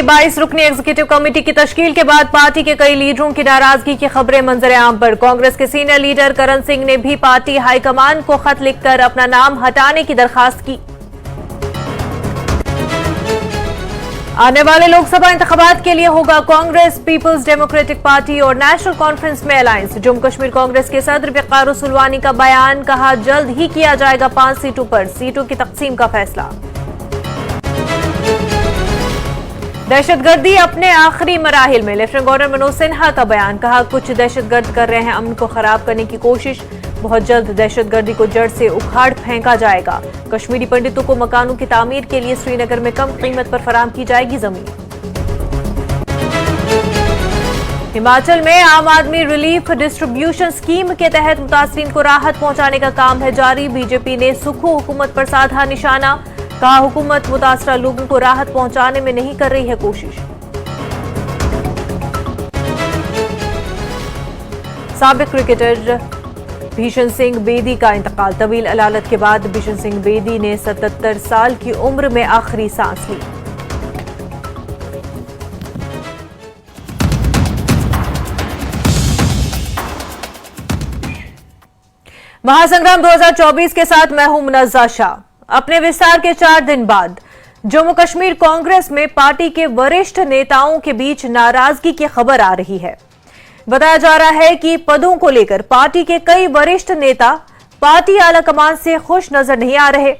22 रुकनी executive committee की तश्कील के बाद पार्टी के कई लीडरों की नाराजगी की खबरें मंजर आम पर। कांग्रेस के सीनियर लीडर करण सिंह ने भी पार्टी हाईकमान को खत लिखकर अपना नाम हटाने की दरखास्त की। आने वाले लोकसभा इंतखाबात के लिए होगा कांग्रेस, पीपल्स डेमोक्रेटिक पार्टी और नेशनल कॉन्फ्रेंस में अलायंस। जम्मू कश्मीर कांग्रेस के सदर वक़ार उस-सुलवानी का बयान, कहा जल्द ही किया जाएगा 5 सीटों पर सीटों की तकसीम का फैसला। दहशतगर्दी अपने आखिरी मराहिल में, लेफ्टिनेंट गवर्नर मनोज सिन्हा का बयान, कहा कुछ दहशतगर्द कर रहे हैं अमन को खराब करने की कोशिश, बहुत जल्द दहशतगर्दी को जड़ से उखाड़ फेंका जाएगा। कश्मीरी पंडितों को मकानों की तामीर के लिए श्रीनगर में कम कीमत पर फराहम की जाएगी जमीन। हिमाचल में आम आदमी रिलीफ डिस्ट्रीब्यूशन स्कीम के तहत मुतासरीन को राहत पहुंचाने का काम है जारी। बीजेपी ने सुक्खू हुकूमत पर साधा निशाना, कहा हुकूमत मुतासरा लोगों को राहत पहुंचाने में नहीं कर रही है कोशिश। साबिक क्रिकेटर भीषण सिंह बेदी का इंतकाल, तवील अदालत के बाद भीषण सिंह बेदी ने 77 साल की उम्र में आखिरी सांस ली। महासंग्राम 2024 के साथ मैं हूं मुनज़्ज़ा शाह। अपने विस्तार के 4 दिन बाद जम्मू कश्मीर कांग्रेस में पार्टी के वरिष्ठ नेताओं के बीच नाराजगी की खबर आ रही है। बताया जा रहा है कि पदों को लेकर पार्टी के कई वरिष्ठ नेता पार्टी आलाकमान से खुश नजर नहीं आ रहे।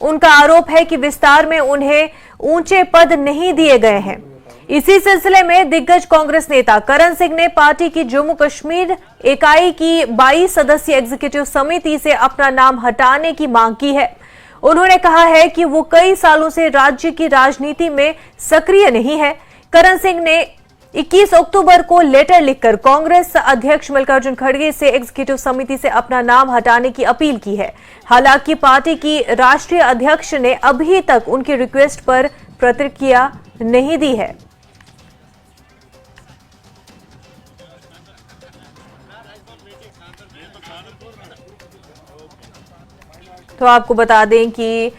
उनका आरोप है कि विस्तार में उन्हें ऊंचे पद नहीं दिए गए हैं। इसी सिलसिले में दिग्गज कांग्रेस नेता करण सिंह ने पार्टी की जम्मू कश्मीर इकाई की 22 सदस्यीय एग्जीक्यूटिव समिति से अपना नाम हटाने की मांग की है। उन्होंने कहा है कि वो कई सालों से राज्य की राजनीति में सक्रिय नहीं है। करण सिंह ने 21 अक्टूबर को लेटर लिखकर कांग्रेस अध्यक्ष मल्लिकार्जुन खड़गे से एग्जीक्यूटिव समिति से अपना नाम हटाने की अपील की है। हालांकि पार्टी की राष्ट्रीय अध्यक्ष ने अभी तक उनकी रिक्वेस्ट पर प्रतिक्रिया नहीं दी है। तो आपको बता दें कि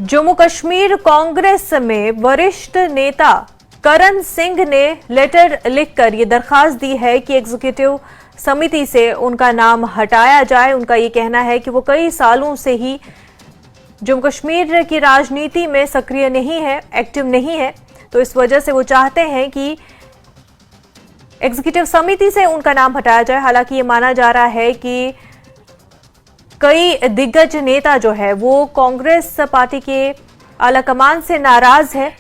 जम्मू कश्मीर कांग्रेस में वरिष्ठ नेता करण सिंह ने लेटर लिखकर ये दरखास्त दी है कि एग्जीक्यूटिव समिति से उनका नाम हटाया जाए। उनका ये कहना है कि वो कई सालों से ही जम्मू कश्मीर की राजनीति में सक्रिय नहीं है, एक्टिव नहीं है, तो इस वजह से वो चाहते हैं कि एग्जीक्यूटिव समिति से उनका नाम हटाया जाए। हालांकि ये माना जा रहा है कि कई दिग्गज नेता जो है वो कांग्रेस पार्टी के आलाकमान से नाराज है,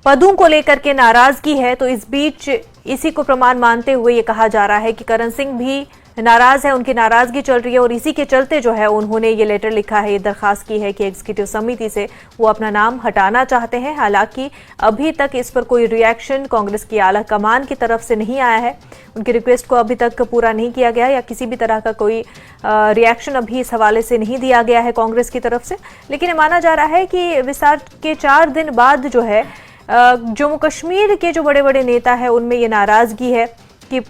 पदों को लेकर के नाराजगी है। तो इस बीच इसी को प्रमाण मानते हुए ये कहा जा रहा है कि करण सिंह भी नाराज है, उनकी नाराजगी चल रही है और इसी के चलते जो है उन्होंने ये लेटर लिखा है, ये दरखास्त की है कि एग्जीक्यूटिव समिति से वो अपना नाम हटाना चाहते हैं। हालांकि अभी तक इस पर कोई रिएक्शन कांग्रेस की आला कमान की तरफ से नहीं आया है। उनकी रिक्वेस्ट को अभी तक पूरा नहीं किया गया या किसी भी तरह का कोई रिएक्शन अभी इस हवाले से नहीं दिया गया है कांग्रेस की तरफ से। लेकिन माना जा रहा है कि विस्तार के 4 दिन बाद जो है जम्मू कश्मीर के जो बड़े बड़े नेता है उनमें ये नाराजगी है कि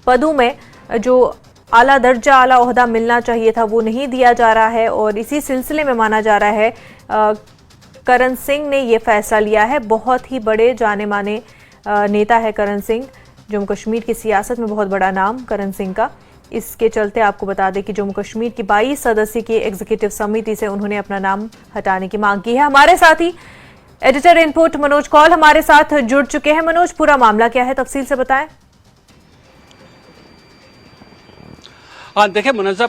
पदों में जो आला दर्जा, आला ओहदा मिलना चाहिए था वो नहीं दिया जा रहा है। और इसी सिलसिले में माना जा रहा है करण सिंह ने ये फैसला लिया है। बहुत ही बड़े जाने माने नेता है करण सिंह, जम्मू कश्मीर की सियासत में बहुत बड़ा नाम करण सिंह का। इसके चलते आपको बता दें कि जम्मू कश्मीर की 22 सदस्य की एग्जीक्यूटिव समिति से उन्होंने अपना नाम हटाने की मांग की है। हमारे साथ ही एडिटर इनपुट मनोज कौल हमारे साथ जुड़ चुके हैं। मनोज, पूरा मामला क्या है, तफसील से बताएं। देखिए मुनज़्ज़ा,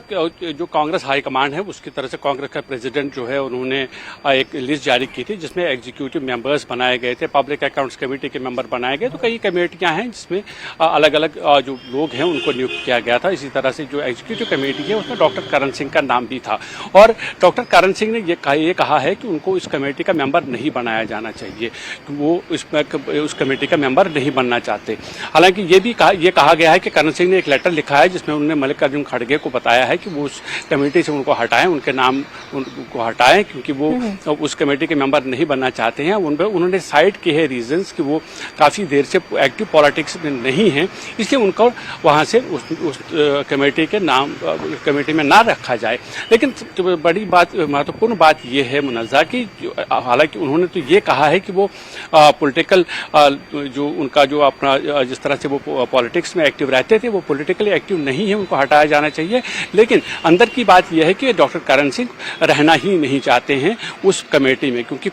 जो कांग्रेस हाईकमांड है उसकी तरफ से कांग्रेस का प्रेसिडेंट जो है उन्होंने एक लिस्ट जारी की थी जिसमें एग्जीक्यूटिव मेंबर्स बनाए गए थे, पब्लिक अकाउंट्स कमेटी के मेंबर बनाए गए। तो कई कमेटियां हैं जिसमें अलग अलग जो लोग हैं उनको नियुक्त किया गया था। इसी तरह से जो एग्जीक्यूटिव कमेटी है उसमें डॉक्टर करण सिंह का नाम भी था और डॉक्टर करण सिंह ने ये कहा है कि उनको इस कमेटी का मेंबर नहीं बनाया जाना चाहिए, वो उस कमेटी का मेंबर नहीं बनना चाहते। हालांकि ये कहा गया है कि करण सिंह ने एक लेटर लिखा है जिसमें उन्होंने मल्लिकार्जुन खड़गे को बताया है कि वो उस कमेटी से उनको हटाएं, उनके नाम उनको हटाएं, क्योंकि वो उस कमेटी के मेंबर नहीं बनना चाहते हैं। उन्होंने साइड किए हैं रीजंस कि वो काफ़ी देर से एक्टिव पॉलिटिक्स में नहीं हैं, इसलिए उनको वहाँ से उस कमेटी के नाम कमेटी में ना रखा जाए। लेकिन बड़ी बात, महत्वपूर्ण बात ये है मुनज़्ज़ा की, हालांकि उन्होंने तो ये कहा है कि वो पॉलिटिकल जो उनका जो अपना जिस तरह से वो पॉलिटिक्स में एक्टिव रहते थे वो पॉलिटिकली एक्टिव नहीं है, उनको हटाया जाना चाहिए। लेकिन अंदर की बात यह है कि डॉक्टर करण सिंह रहना ही नहीं चाहते हैं उस कमेटी में, क्योंकि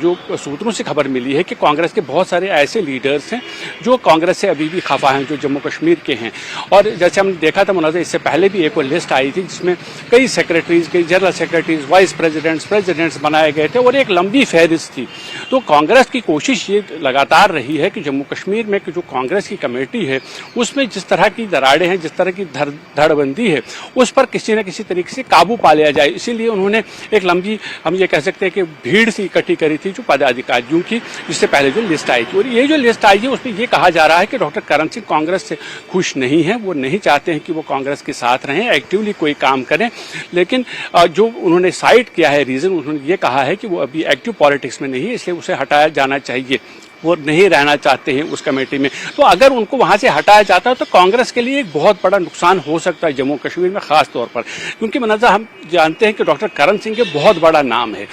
जो सूत्रों से खबर मिली है कि कांग्रेस के बहुत सारे ऐसे लीडर्स हैं जो कांग्रेस से अभी भी खफा हैं, जो जम्मू कश्मीर के हैं। और जैसे हमने देखा था मुनज़्ज़ा, इससे पहले भी एक लिस्ट आई थी जिसमें कई सेक्रेटरीज, कई जनरल सेक्रेटरीज, वाइस प्रेसिडेंट्स बनाए गए थे और एक लंबी फहरिस्त थी। तो कांग्रेस की कोशिश ये लगातार रही है कि जम्मू कश्मीर में जो कांग्रेस की कमेटी है उसमें जिस तरह की दरारें हैं, जिस तरह की धड़बंदी है, उस पर किसी न किसी तरीके से काबू पा लिया जाए। इसीलिए उन्होंने एक लंबी, हम ये कह सकते हैं कि भीड़ सी इकट्ठी करी थी जो पदाधिकारियों की, जिससे पहले जो लिस्ट आई थी। और ये जो लिस्ट आई है उसमें ये कहा जा रहा है कि डॉक्टर करण सिंह कांग्रेस से खुश नहीं है, वो नहीं चाहते हैं कि वो कांग्रेस के साथ रहें, एक्टिवली कोई काम करें। लेकिन जो उन्होंने साइड किया है रीजन, उन्होंने ये कहा है कि वो अभी एक्टिव पॉलिटिक्स में नहीं है, इसलिए उसे हटाया जाना चाहिए, वो नहीं रहना चाहते हैं उस कमेटी में। तो अगर उनको वहां से हटाया जाता है तो कांग्रेस के लिए एक बहुत बड़ा नुकसान हो सकता है जम्मू कश्मीर में, खास तौर पर क्योंकि मुनज़्ज़ा हम जानते हैं कि डॉक्टर करण सिंह के बहुत बड़ा नाम है।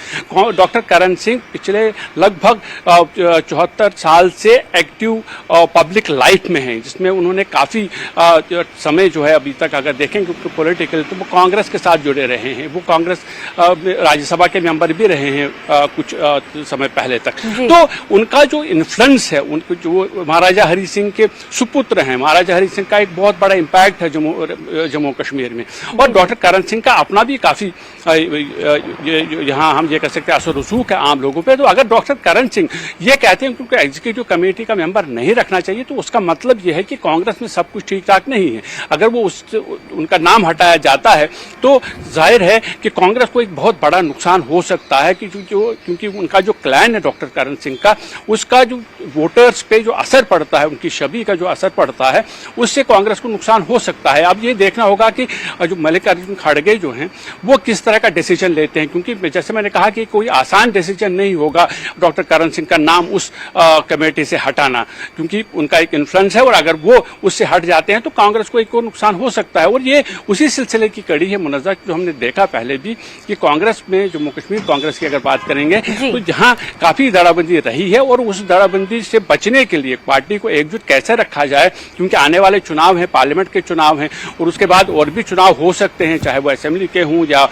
डॉक्टर करण सिंह पिछले लगभग 74 साल से एक्टिव पब्लिक लाइफ में हैं, जिसमें उन्होंने काफ़ी समय जो है अभी तक अगर देखेंगे पॉलिटिकल, तो वो कांग्रेस के साथ जुड़े रहे हैं। वो कांग्रेस राज्यसभा के मेंबर भी रहे हैं कुछ समय पहले तक। तो उनका जो इन्फ्लुएंस है, उनको जो महाराजा हरि सिंह के सुपुत्र हैं, महाराजा हरि सिंह का एक बहुत बड़ा इम्पैक्ट है जम्मू कश्मीर में। और डॉक्टर करण सिंह का अपना भी काफ़ी यहाँ हम ये कह सकते हैं असर रसूख है आम लोगों पे। तो अगर डॉक्टर करण सिंह ये कहते हैं कि उनको एग्जीक्यूटिव कमेटी का मेंबर नहीं रखना चाहिए, तो उसका मतलब ये है कि कांग्रेस में सब कुछ ठीक ठाक नहीं है। अगर वो उनका नाम हटाया जाता है तो जाहिर है कि कांग्रेस को एक बहुत बड़ा नुकसान हो सकता है, क्योंकि उनका जो क्लैन है डॉक्टर करण सिंह का, उसका जो वोटर्स पे जो असर पड़ता है, उनकी छवि का जो असर पड़ता है, उससे कांग्रेस को नुकसान हो सकता है। अब ये देखना होगा कि जो मल्लिकार्जुन खड़गे जो हैं वो किस तरह का डिसीजन लेते हैं, क्योंकि जैसे मैंने कहा कि कोई आसान डिसीजन नहीं होगा डॉक्टर करण सिंह का नाम उस कमेटी से हटाना, क्योंकि उनका एक इन्फ्लुएंस है और अगर वो उससे हट जाते हैं तो कांग्रेस को एक और नुकसान हो सकता है। और ये उसी सिलसिले की कड़ी है मुनज़्ज़ा, जो हमने देखा पहले भी कि कांग्रेस में, जम्मू कश्मीर कांग्रेस की अगर बात करेंगे तो जहाँ काफी दराबंदी रही है और उस दराबंदी से बचने के लिए पार्टी को एकजुट कैसे रखा जाए, क्योंकि आने वाले चुनाव हैं, पार्लियामेंट के चुनाव हैं और उसके बाद और भी चुनाव हो सकते हैं, चाहे वो असेंबली के हों या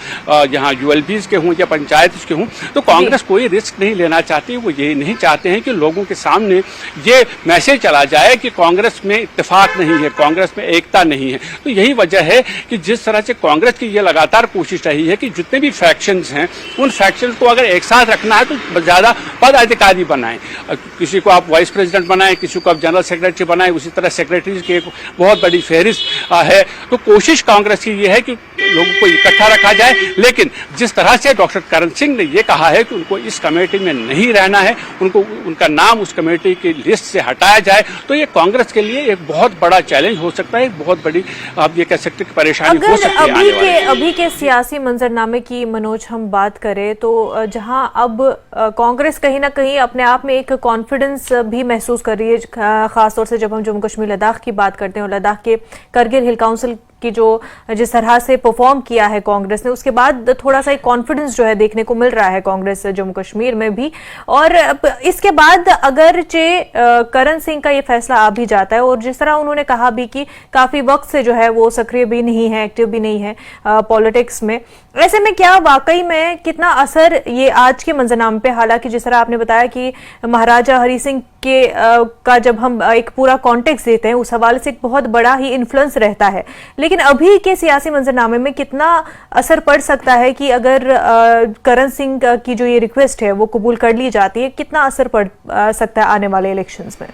यहाँ यूएलबीज के हों या पंचायत के हों। तो कांग्रेस कोई रिस्क नहीं लेना चाहती, वो ये नहीं चाहते हैं कि लोगों के सामने ये मैसेज चला जाए कि कांग्रेस में इत्तेफाक नहीं है, कांग्रेस में एकता नहीं है। तो यही वजह है कि जिस तरह से कांग्रेस की ये लगातार कोशिश रही है कि जितने भी फैक्शंस हैं उन फैक्शंस को अगर एक साथ रखना है तो ज़्यादा पदाधिकारी बनाएं, किसी को आप वाइस प्रेसिडेंट बनाएं, किसी को आप जनरल सेक्रेटरी बनाएं, उसी तरह सेक्रेटरीज की एक बहुत बड़ी फहरिस्त है। तो कोशिश कांग्रेस की ये है कि लोगों को इकट्ठा रखा जाए, लेकिन जिस तरह से डॉक्टर करण सिंह ने ये कहा है कि उनको इस कमेटी में नहीं रहना है, उनको उनका नाम उस कमेटी की लिस्ट से हटाया जाए, तो ये कांग्रेस के लिए एक बहुत बड़ा चैलेंज हो सकता है, एक बहुत बड़ी आप ये कह सकते हैं परेशानी हो सकती है। अभी के सियासी मंजरनामे की मनोज हम बात करें तो जहां अब कांग्रेस कहीं ना कहीं अपने आप में एक कॉन्फिडेंस भी महसूस कर रही है, खासतौर से जब हम जम्मू कश्मीर लद्दाख की बात करते हैं और लद्दाख के करगिल हिल काउंसिल की जो जिस तरह से परफॉर्म किया है कांग्रेस ने, उसके बाद थोड़ा सा एक कॉन्फिडेंस जो है देखने को मिल रहा है कांग्रेस जम्मू कश्मीर में भी। और इसके बाद अगर करण सिंह का ये फैसला आ भी जाता है और जिस तरह उन्होंने कहा भी कि काफी वक्त से जो है वो सक्रिय भी नहीं है, एक्टिव भी नहीं है पॉलिटिक्स में, ऐसे में क्या वाकई में कितना असर ये आज के मंजरनामे पे, हालांकि जिस तरह आपने बताया कि महाराजा हरि सिंह के का जब हम एक पूरा कॉन्टेक्स्ट देते हैं उस हवाले से एक बहुत बड़ा ही इन्फ्लुएंस रहता है, लेकिन अभी के सियासी मंजरनामे में कितना असर पड़ सकता है कि अगर करण सिंह की जो ये रिक्वेस्ट है वो कबूल कर ली जाती है, कितना असर पड़ सकता है आने वाले इलेक्शंस में?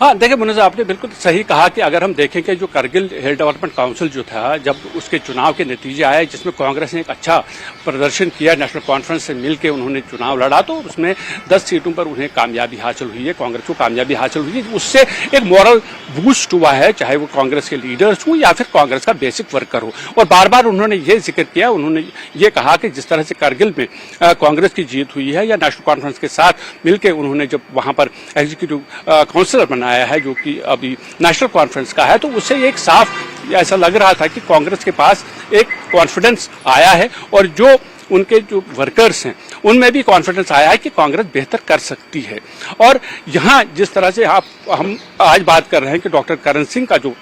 हाँ, देखिए मनोज, आपने बिल्कुल सही कहा कि अगर हम देखें कि जो करगिल हिल डेवलपमेंट काउंसिल जो था, जब उसके चुनाव के नतीजे आए जिसमें कांग्रेस ने एक अच्छा प्रदर्शन किया, नेशनल कॉन्फ्रेंस से मिलकर उन्होंने चुनाव लड़ा, तो उसमें 10 सीटों पर उन्हें कामयाबी हासिल हुई है, कांग्रेस को कामयाबी हासिल हुई है। उससे एक मॉरल बूस्ट हुआ है, चाहे वो कांग्रेस के लीडर्स हो या फिर कांग्रेस का बेसिक वर्कर हो। और बार बार उन्होंने ये जिक्र किया, उन्होंने ये कहा कि जिस तरह से करगिल में कांग्रेस की जीत हुई है, या नेशनल कॉन्फ्रेंस के साथ मिलकर उन्होंने जब वहां पर एग्जीक्यूटिव काउंसिलर बनाया है जो कि अभी नेशनल कॉन्फ्रेंस का है, तो उससे एक साफ ऐसा लग रहा था कि कांग्रेस के पास एक कॉन्फिडेंस आया है, और जो उनके जो वर्कर्स हैं उनमें भी कॉन्फिडेंस आया है कि कांग्रेस बेहतर कर सकती है। और यहाँ जिस तरह से हम आज बात कर रहे हैं कि डॉक्टर करण सिंह का जो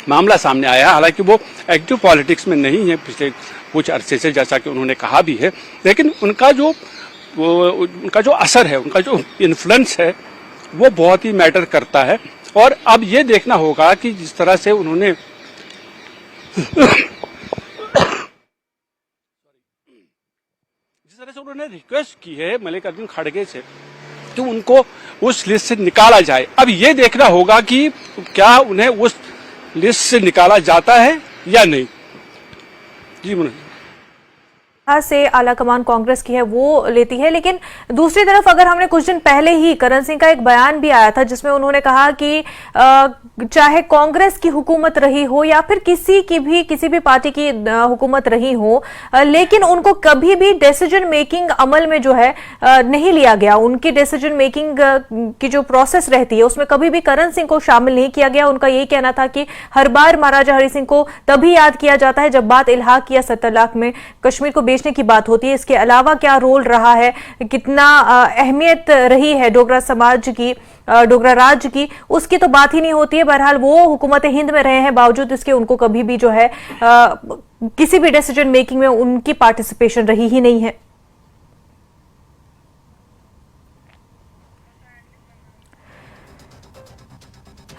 मामला सामने आया, हालांकि वो एक्टिव पॉलिटिक्स में नहीं है पिछले कुछ अरसे से, जैसा कि उन्होंने कहा भी है, लेकिन उनका जो असर है, उनका जो इन्फ्लुएंस है, वो बहुत ही मैटर करता है। और अब ये देखना होगा कि जिस तरह से उन्होंने रिक्वेस्ट की है मल्लिकार्जुन खड़गे से कि उनको उस लिस्ट से निकाला जाए, अब ये देखना होगा कि क्या उन्हें उस लिस्ट से निकाला जाता है या नहीं। जी मनोज, से आलाकमान कांग्रेस की है वो लेती है, लेकिन दूसरी तरफ अगर हमने कुछ दिन पहले ही करण सिंह का एक बयान भी आया था जिसमें उन्होंने कहा कि चाहे कांग्रेस की हुकूमत रही हो या फिर किसी भी पार्टी की हुकूमत रही हो, लेकिन उनको कभी भी डिसीजन मेकिंग अमल में जो है नहीं लिया गया। उनकी डिसीजन मेकिंग की जो प्रोसेस रहती है उसमें कभी भी करण सिंह को शामिल नहीं किया गया। उनका यही कहना था कि हर बार महाराजा हरि सिंह को तभी याद किया जाता है जब बात इल्हाक या 70 लाख में कश्मीर को बेचने की बात होती है। इसके अलावा क्या रोल रहा है, कितना अहमियत रही है डोगरा समाज की, डोगरा राज्य की, उसकी तो बात ही नहीं होती है। बहरहाल वो हुकूमत हिंद में रहे हैं, बावजूद इसके उनको कभी भी जो है किसी भी डिसीजन मेकिंग में उनकी पार्टिसिपेशन रही ही नहीं है।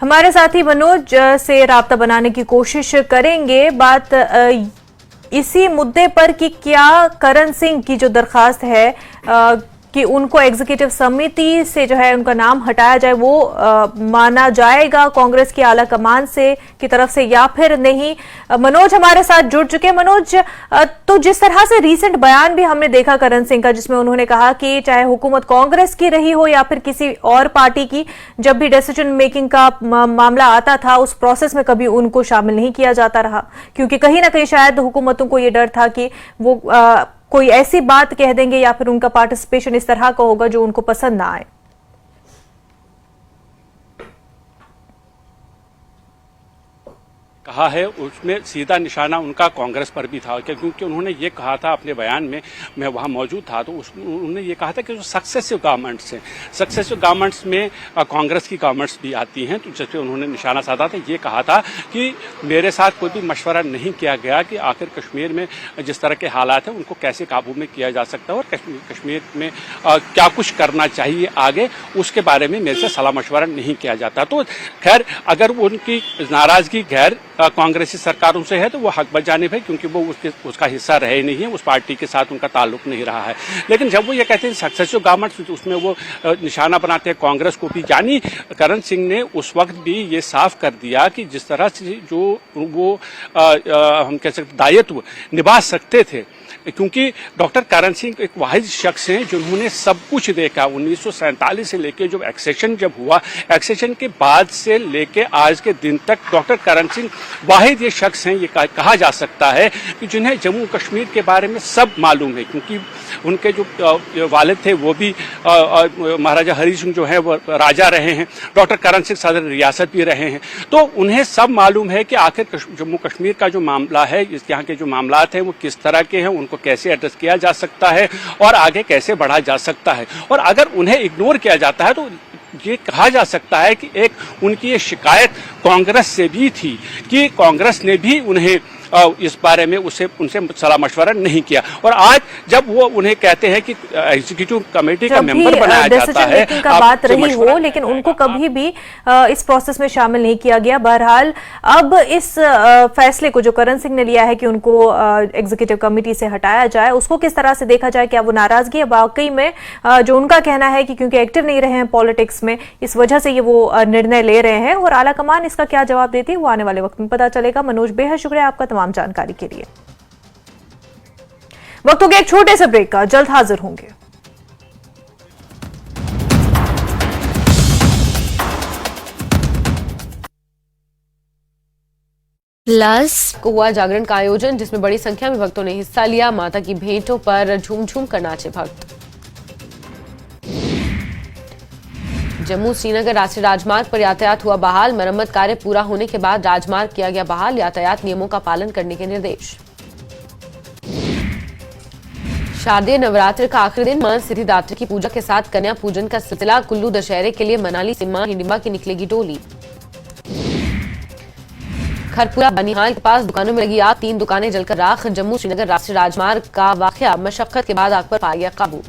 हमारे साथी मनोज से राब्ता बनाने की कोशिश करेंगे, बात इसी मुद्दे पर कि क्या करण सिंह की जो दरखास्त है कि उनको एग्जीक्यूटिव समिति से जो है उनका नाम हटाया जाए, वो माना जाएगा कांग्रेस की आला कमान से की तरफ से या फिर नहीं। मनोज हमारे साथ जुड़ चुके हैं। मनोज, तो जिस तरह से रीसेंट बयान भी हमने देखा करण सिंह का, जिसमें उन्होंने कहा कि चाहे हुकूमत कांग्रेस की रही हो या फिर किसी और पार्टी की, जब भी डिसीजन मेकिंग का मामला आता था उस प्रोसेस में कभी उनको शामिल नहीं किया जाता रहा, क्योंकि कहीं ना कहीं शायद हुकूमतों को यह डर था कि वो कोई ऐसी बात कह देंगे या फिर उनका पार्टिसिपेशन इस तरह का होगा जो उनको पसंद ना आए। कहा है उसमें सीधा निशाना उनका कांग्रेस पर भी था, क्योंकि उन्होंने ये कहा था अपने बयान में, मैं वहाँ मौजूद था, तो उन्होंने ये कहा था कि जो सक्सेसिव गवर्नमेंट्स हैं, सक्सेसिव गवर्नमेंट्स में कांग्रेस की गवर्नमेंट्स भी आती हैं, तो जिस पे उन्होंने निशाना साधा था। ये कहा था कि मेरे साथ कोई भी मशवरा नहीं किया गया कि आखिर कश्मीर में जिस तरह के हालात हैं उनको कैसे काबू में किया जा सकता है और कश्मीर में क्या कुछ करना चाहिए आगे, उसके बारे में मेरे से सलाह मशवरा नहीं किया जाता। तो खैर, अगर उनकी नाराजगी गैर कांग्रेसी सरकारों से है तो वो हक बजानिब है, क्योंकि वो उसका हिस्सा रहे नहीं है, उस पार्टी के साथ उनका ताल्लुक नहीं रहा है। लेकिन जब वो ये कहते हैं सक्सेसिव गवर्नमेंट, उसमें वो निशाना बनाते हैं कांग्रेस को भी। यानी करण सिंह ने उस वक्त भी ये साफ कर दिया कि जिस तरह से जो वो हम कह सकते दायित्व निभा सकते थे, क्योंकि डॉक्टर करण सिंह एक वाहिद शख्स हैं जिन्होंने सब कुछ देखा। 1947 से लेके जब एक्सेशन जब हुआ, एक्सेशन के बाद से लेके आज के दिन तक डॉक्टर करण सिंह वाहिद ये शख्स हैं, ये कहा जा सकता है कि जिन्हें जम्मू कश्मीर के बारे में सब मालूम है, क्योंकि उनके जो वालिद थे वो भी महाराजा हरि सिंह जो है वो राजा रहे हैं, डॉक्टर करण सिंह सदर रियासत भी रहे हैं, तो उन्हें सब मालूम है कि आखिर जम्मू कश्मीर का जो मामला है, यहाँ के जो मामलात हैं वो किस तरह के हैं, उनको कैसे एड्रेस किया जा सकता है और आगे कैसे बढ़ा जा सकता है। और अगर उन्हें इग्नोर किया जाता है तो ये कहा जा सकता है कि एक उनकी ये शिकायत कांग्रेस से भी थी कि कांग्रेस ने भी उन्हें इस बारे में उनसे सलाह मशवरा नहीं किया। और आज जब वो उन्हें कहते हैं कि एग्जीक्यूटिव कमेटी का मेंबर बनाया जाता है, का बात रही हो, लेकिन उनको कभी भी इस प्रोसेस में शामिल नहीं किया गया। बहरहाल अब इस फैसले को जो करण सिंह ने लिया है कि उनको एग्जीक्यूटिव कमेटी से हटाया जाए, उसको किस तरह से देखा जाए? क्या वो नाराजगी है वाकई में, जो उनका कहना है कि क्योंकि एक्टिव नहीं रहे हैं पॉलिटिक्स में, इस वजह से ये वो निर्णय ले रहे हैं, और आलाकमान इसका क्या जवाब देती है वो आने वाले वक्त में पता चलेगा। मनोज, बेहद शुक्रिया आपका तमाम जानकारी के लिए। वक्त हो गया एक छोटे से ब्रेक का, जल्द हाजिर होंगे। को हुआ जागरण का आयोजन, जिसमें बड़ी संख्या में भक्तों ने हिस्सा लिया। माता की भेंटों पर झूम झूम कर नाचे भक्त। जम्मू श्रीनगर राष्ट्रीय राजमार्ग पर यातायात हुआ बहाल। मरम्मत कार्य पूरा होने के बाद राजमार्ग किया गया बहाल। यातायात नियमों का पालन करने के निर्देश। शारदीय नवरात्र का आखिरी दिन मां सिद्धिदात्री की पूजा के साथ कन्या पूजन का सिलसिला। कुल्लू दशहरे के लिए मनाली से मां हिडिंबा की निकलेगी डोली। खरपुरा बनिहाल के पास दुकानों में लगी आग, 3 दुकानें जलकर राख। जम्मू श्रीनगर राष्ट्रीय राजमार्ग का वाकया, मशक्कत के बाद आग पर पा गया काबू।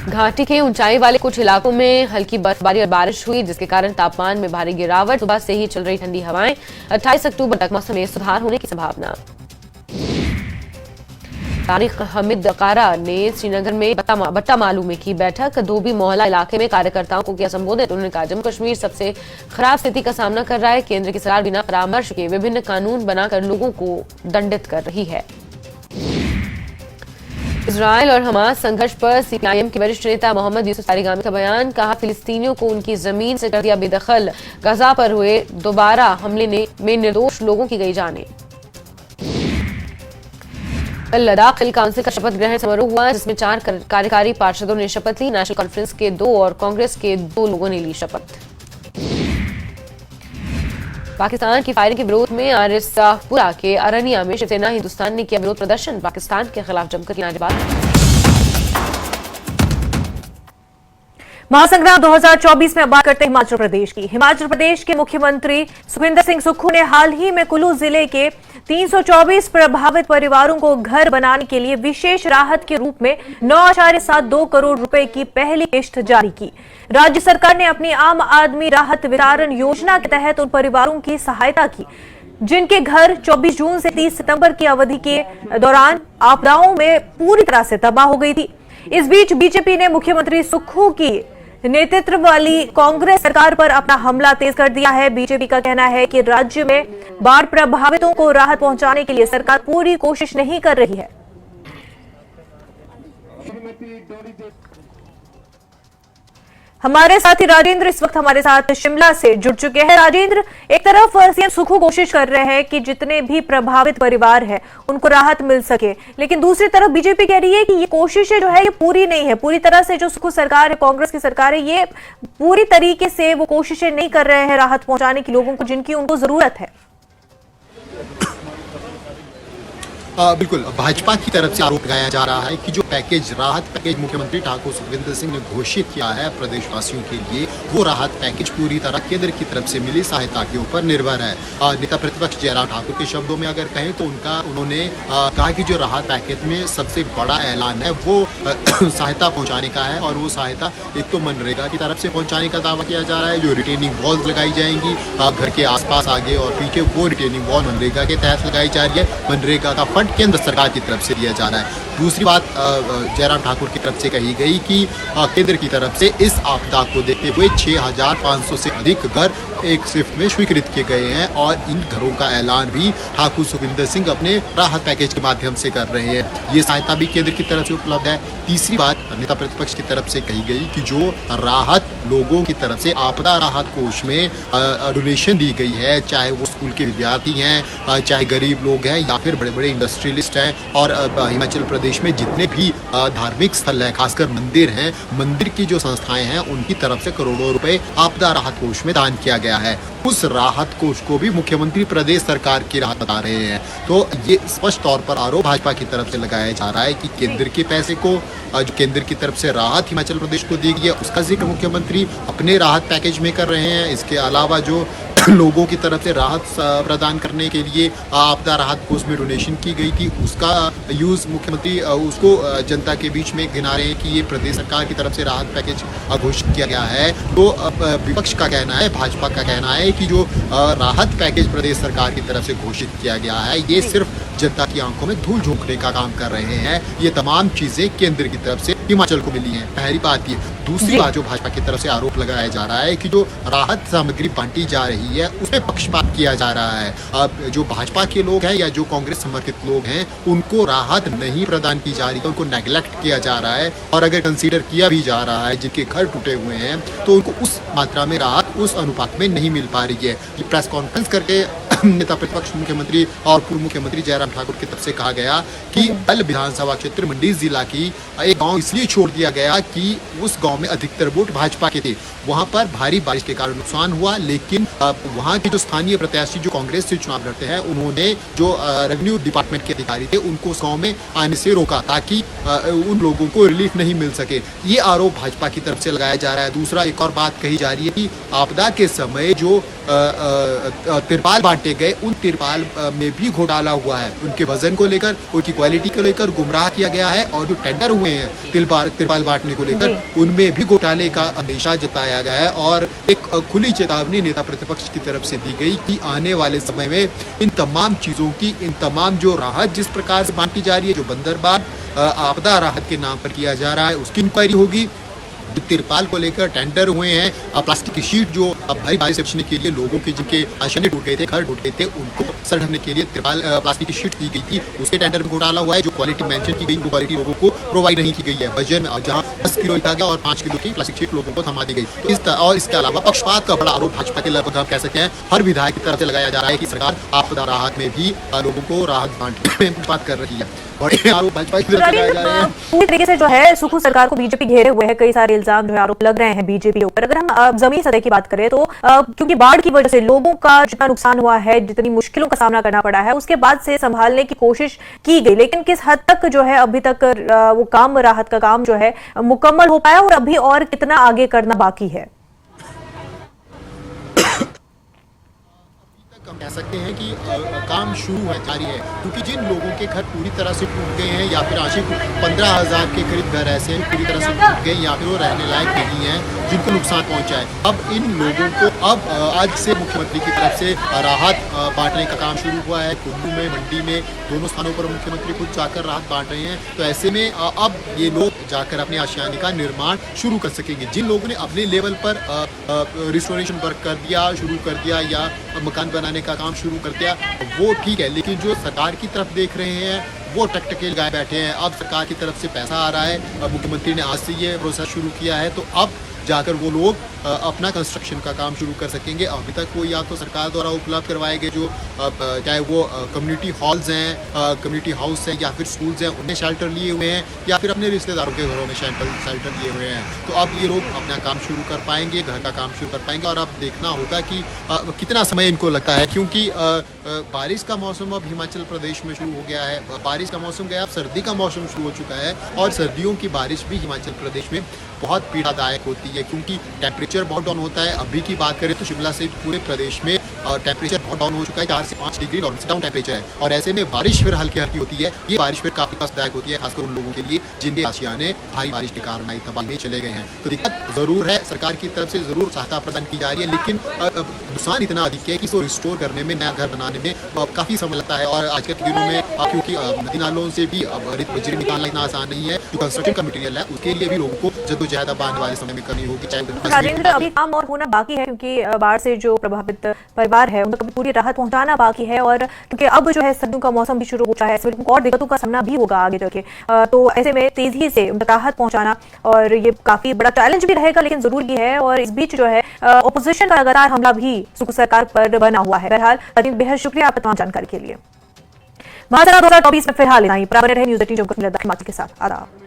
घाटी के ऊंचाई वाले कुछ इलाकों में हल्की बर्फबारी और बारिश हुई, जिसके कारण तापमान में भारी गिरावट। सुबह से ही चल रही ठंडी हवाएं। 28 अक्टूबर तक मौसम में सुधार होने की संभावना। तारिक हमीद कारा ने श्रीनगर में बट्टा मालू में की बैठक। धोबी मोहल्ला इलाके में कार्यकर्ताओं को किया संबोधित। उन्होंने कहा जम्मू कश्मीर सबसे खराब स्थिति का सामना कर रहा है। केंद्र की सरकार बिना परामर्श के विभिन्न कानून बनाकर लोगों को दंडित कर रही है। इजरायल और हमास संघर्ष पर सीपीआईएम के वरिष्ठ नेता मोहम्मद यूसुफ तारिगामी का बयान। कहा फिलिस्तीनियों को उनकी जमीन से कर दिया बेदखल। गजा पर हुए दोबारा हमले में निर्दोष लोगों की गई जानें। कल लद्दाख हिल काउंसिल का शपथ ग्रहण समारोह हुआ, जिसमें 4 कार्यकारी पार्षदों ने शपथ ली। नेशनल कॉन्फ्रेंस के 2 और कांग्रेस के 2 लोगों ने ली शपथ। पाकिस्तान की फायरिंग के विरोध में आरिसपुरा के अरनिया में शिवसेना हिंदुस्तान ने किया विरोध प्रदर्शन। पाकिस्तान के खिलाफ जमकर नारेबाजी। महासंग्राम 2024 में बात करते हैं हिमाचल प्रदेश की। हिमाचल प्रदेश के मुख्यमंत्री सुखविंदर सिंह सुक्खू ने हाल ही में कुल्लू जिले के 324 प्रभावित परिवारों को घर बनाने के लिए विशेष राहत के रूप में 9.72 करोड़ रुपए की पहली किश्त जारी की। राज्य सरकार ने अपनी आम आदमी राहत वितरण योजना के तहत उन परिवारों की सहायता की जिनके घर 24 जून से 30 सितंबर की अवधि के दौरान आपदाओं में पूरी तरह से तबाह हो गई थी। इस बीच बीजेपी ने मुख्यमंत्री सुक्खू की नेतृत्व वाली कांग्रेस सरकार पर अपना हमला तेज कर दिया है। बीजेपी का कहना है कि राज्य में बाढ़ प्रभावितों को राहत पहुंचाने के लिए सरकार पूरी कोशिश नहीं कर रही है। हमारे साथी राजेंद्र इस वक्त हमारे साथ शिमला से जुड़ चुके हैं। राजेंद्र, एक तरफ सीएम सुक्खू कोशिश कर रहे हैं कि जितने भी प्रभावित परिवार हैं उनको राहत मिल सके, लेकिन दूसरी तरफ बीजेपी कह रही है कि ये कोशिशें जो है ये पूरी नहीं है, पूरी तरह से जो सुक्खू सरकार है, कांग्रेस की सरकार है, ये पूरी तरीके से वो कोशिशें नहीं कर रहे हैं राहत पहुंचाने की लोगों को जिनकी उनको जरूरत है। बिल्कुल, भाजपा की तरफ से आरोप लगाया जा रहा है कि जो राहत पैकेज मुख्यमंत्री ठाकुर सुखविंदर सिंह ने घोषित किया है प्रदेशवासियों के लिए, वो राहत पैकेज पूरी तरह केंद्र की तरफ से मिली सहायता के ऊपर निर्भर है। नेता प्रतिपक्ष जयराम ठाकुर के शब्दों में अगर कहें तो उन्होंने कहा कि जो राहत पैकेज में सबसे बड़ा ऐलान है वो सहायता पहुँचाने का है, और वो सहायता एक तो मनरेगा की तरफ से पहुँचाने का दावा किया जा रहा है। जो रिटेनिंग वॉल्स लगाई जाएंगी घर के आसपास आगे और पीछे, वो रिटेनिंग वॉल मनरेगा के तहत लगाई जा रही है। मनरेगा का फंड केंद्र सरकार की तरफ से दिया जा रहा है। दूसरी बात जयराम ठाकुर की तरफ से कही गई कि केंद्र की तरफ से इस आपदा को देखते हुए 6500 से अधिक घर एक शिफ्ट में स्वीकृत किए गए हैं, और इन घरों का ऐलान भी ठाकुर सुखविंदर सिंह अपने राहत पैकेज के माध्यम से कर रहे हैं। ये सहायता भी केंद्र की तरफ से उपलब्ध है। तीसरी बात नेता प्रतिपक्ष की तरफ से कही गई कि जो राहत लोगों की तरफ से आपदा राहत कोष में डोनेशन दी गई है, चाहे वो स्कूल के विद्यार्थी हैं, चाहे गरीब लोग हैं, या फिर बड़े बड़े इंडस्ट्रियलिस्ट हैं, और हिमाचल प्रदेश में जितने भी धार्मिक स्थल है, खासकर मंदिर हैं, मंदिर की जो संस्थाएं हैं, उनकी तरफ से करोड़ों रुपए आपदा राहत कोष में दान किया गया है। उस राहत कोष को भी मुख्यमंत्री प्रदेश सरकार की राहत बता रहे हैं। तो ये स्पष्ट तौर पर आरोप भाजपा की तरफ से लगाया जा रहा है कि केंद्र के पैसे को, जो केंद्र की तरफ से राहत हिमाचल प्रदेश को दी गई है, उसका जिक्र मुख्यमंत्री अपने राहत पैकेज में कर रहे हैं। इसके अलावा जो लोगों की तरफ से राहत प्रदान करने के लिए आपदा राहत कोष में डोनेशन की गई थी, उसका यूज मुख्यमंत्री उसको जनता के बीच में गिना रहे हैं कि ये प्रदेश सरकार की तरफ से राहत पैकेज घोषित किया गया है। तो विपक्ष का कहना है, भाजपा का कहना है कि जो राहत पैकेज प्रदेश सरकार की तरफ से घोषित किया गया है, ये सिर्फ जनता की आंखों में धूल झोंकने का काम कर रहे हैं। ये तमाम चीजें केंद्र की तरफ से हिमाचल को मिली हैं, पहली बात ये। दूसरी बात जो भाजपा की तरफ से आरोप लगाया जा रहा है कि जो राहत सामग्री बांटी जा रही है उसमें पक्षपात किया जा रहा है। अब जो भाजपा के लोग हैं या जो कांग्रेस समर्थित लोग हैं उनको राहत नहीं प्रदान की जा रही है, उनको नेग्लेक्ट किया जा रहा है। और अगर कंसीडर किया भी जा रहा है, जिनके घर टूटे हुए हैं, तो उनको उस मात्रा में राहत उस अनुपात में नहीं मिल पा रही है। ये प्रेस कॉन्फ्रेंस करके नेता प्रतिपक्ष मुख्यमंत्री और पूर्व मुख्यमंत्री जयराम ठाकुर की तरफ से कहा गया कि कल विधानसभा क्षेत्र मंडी जिला की एक गांव इसलिए छोड़ दिया गया कि उस गांव में अधिकतर वोट भाजपा के थे। वहां पर भारी बारिश के कारण नुकसान हुआ, लेकिन वहां के जो स्थानीय प्रत्याशी जो कांग्रेस से चुनाव लड़ते हैं, उन्होंने जो रेवेन्यू डिपार्टमेंट के अधिकारी थे उनको उस गाँव में आने से रोका ताकि उन लोगों को रिलीफ नहीं मिल सके। ये आरोप भाजपा की तरफ से लगाया जा रहा है। दूसरा एक और बात कही जा रही है कि आपदा के समय जो तिरपाल बांटे गए, उन तिरपाल में भी घोटाला हुआ है। उनके वजन को लेकर, उनकी क्वालिटी को लेकर गुमराह किया गया है। और जो टेंडर हुए हैं तिरपाल बांटने को लेकर, उनमें भी घोटाले का अंदेशा जताया गया है। और एक खुली चेतावनी नेता प्रतिपक्ष की तरफ से दी गई कि आने वाले समय में इन तमाम चीजों की, इन तमाम जो राहत जिस प्रकार से बांटी जा रही है, जो बंदरबाग आपदा राहत के नाम पर किया जा रहा है, उसकी इंक्वायरी होगी। तिरपाल को लेकर टेंडर हुए हैं, प्लास्टिक की शीट जो भारी बारिश से बचने के लिए लोगों के जिनके आशने टूट गए थे, घर टूट गए थे, उनको सर ढकने के लिए तिरपाल प्लास्टिक की शीट दी गई थी, उसके टेंडर में घोटाला हुआ है। जो क्वालिटी मेंशन की गई वो क्वालिटी लोगों को प्रोवाइड नहीं की गई है। वजन जहां 10 किलो लिखा गया और 5 किलो की प्लास्टिक शीट लोगों को थमा दी गई। तो और इसके अलावा पक्षपात का बड़ा आरोप भाजपा के लगभग हम कह सकते हैं हर विधायक की तरफ से लगाया जा रहा है कि सरकार आपदा राहत में भी लोगों को राहत बांटने में पक्षपात कर रही है। बड़े आरोप भाजपा की तरफ से लगाए जा रहे हैं। पूरी तरीके से जो है सुखू सरकार को बीजेपी घेरे हुए है, कई सारे इल्जाम जो है आरोप लग रहे हैं बीजेपी के ऊपर। अगर हम जमीनी सतह की बात करें तो क्योंकि बाढ़ की वजह से लोगों का जितना नुकसान हुआ है, जितनी मुश्किलों का सामना करना पड़ा है, उसके बाद से संभालने की कोशिश की गई, लेकिन किस हद तक जो है अभी तक वो काम, राहत का काम जो है मुकम्मल हो पाया और अभी और कितना आगे करना बाकी है? हम कह सकते हैं कि काम शुरू है, जारी है, क्योंकि जिन लोगों के घर पूरी तरह से टूट गए हैं या फिर आशिक 15,000 के करीब घर ऐसे हैं पूरी तरह से टूट गए या फिर वो रहने लायक नहीं है, जिनको नुकसान पहुंचा है, अब इन लोगों को अब आज से मुख्यमंत्री की तरफ से राहत बांटने का काम शुरू हुआ है। कुल्लू में, मंडी में, दोनों स्थानों पर मुख्यमंत्री खुद जाकर राहत बांट रहे हैं। तो ऐसे में अब ये लोग जाकर अपने आशियाने का निर्माण शुरू कर सकेंगे। जिन लोगों ने अपने लेवल पर रिस्टोरेशन वर्क कर दिया, शुरू कर दिया या मकान बनाने का काम शुरू कर दिया, वो ठीक है, लेकिन जो सरकार की तरफ देख रहे हैं वो टकटके लगाए बैठे हैं। अब सरकार की तरफ से पैसा आ रहा है, अब मुख्यमंत्री ने आज से ये प्रोसेस शुरू किया है, तो अब जाकर वो लोग अपना कंस्ट्रक्शन का काम शुरू कर सकेंगे। अभी तक वो या तो सरकार द्वारा उपलब्ध करवाए गए जो चाहे वो कम्युनिटी हॉल्स हैं, कम्युनिटी हाउस हैं या फिर स्कूल्स हैं, उनमें शेल्टर लिए हुए हैं या फिर अपने रिश्तेदारों के घरों में शेल्टर लिए हुए हैं। तो अब ये लोग अपना काम शुरू कर पाएंगे, घर का काम शुरू कर पाएंगे। और अब देखना होगा कि कितना समय इनको लगता है, क्योंकि बारिश का मौसम अब हिमाचल प्रदेश में शुरू हो गया है। बारिश का मौसम गया, अब सर्दी का मौसम शुरू हो चुका है और सर्दियों की बारिश भी हिमाचल प्रदेश में बहुत पीड़ादायक होती है, क्योंकि टेम्परेचर बहुत डाउन होता है। अभी की बात करें तो शिमला से पूरे प्रदेश में टेम्परेचर बहुत डाउन हो चुका है, 4 से 5 डिग्री डाउन टेम्परेचर है। और ऐसे में बारिश फिर हल्की हल्की होती है। ये बारिश फिर काफी कष्टदायक होती है, खासकर उन लोगों के लिए जिनके आशियाने भारी बारिश के कारण तबाह में चले गए हैं। तो दिक्कत जरूर है, सरकार की तरफ से जरूर सहायता प्रदान की जा रही है, लेकिन नुकसान इतना अधिक है कि इसको रिस्टोर करने में, नया घर बनाने में काफी समय लगता है। और आज के दिनों में क्योंकि नदी नालों से भी बजरी निकालना इतना आसान नहीं है, जो कंस्ट्रक्शन का मटेरियल है उसके लिए भी लोगों को जद्दोजहद आने वाले समय में करनी होगी। राजेंद्र, अभी काम और होना बाकी है, क्योंकि बाढ़ से जो प्रभावित परिवार है उनको पूरी राहत पहुंचाना बाकी है, और क्योंकि अब जो है सर्दियों का मौसम भी शुरू हो रहा है, और दिक्कतों का सामना भी होगा आगे जाके। तो ऐसे में तेजी से राहत पहुंचाना और ये काफी बड़ा चैलेंज भी रहेगा, लेकिन जरूरी है। और इस बीच जो है ऑपोजिशन का लगातार हमला भी सुखू सरकार पर बना हुआ है। बहरहाल बेहद शुक्रिया आपका तमाम जानकारी के लिए। महासना 2024 में फिलहाल इतना ही। बराबर रहे न्यूज़ 18 हिमाचल के साथ। आदाब।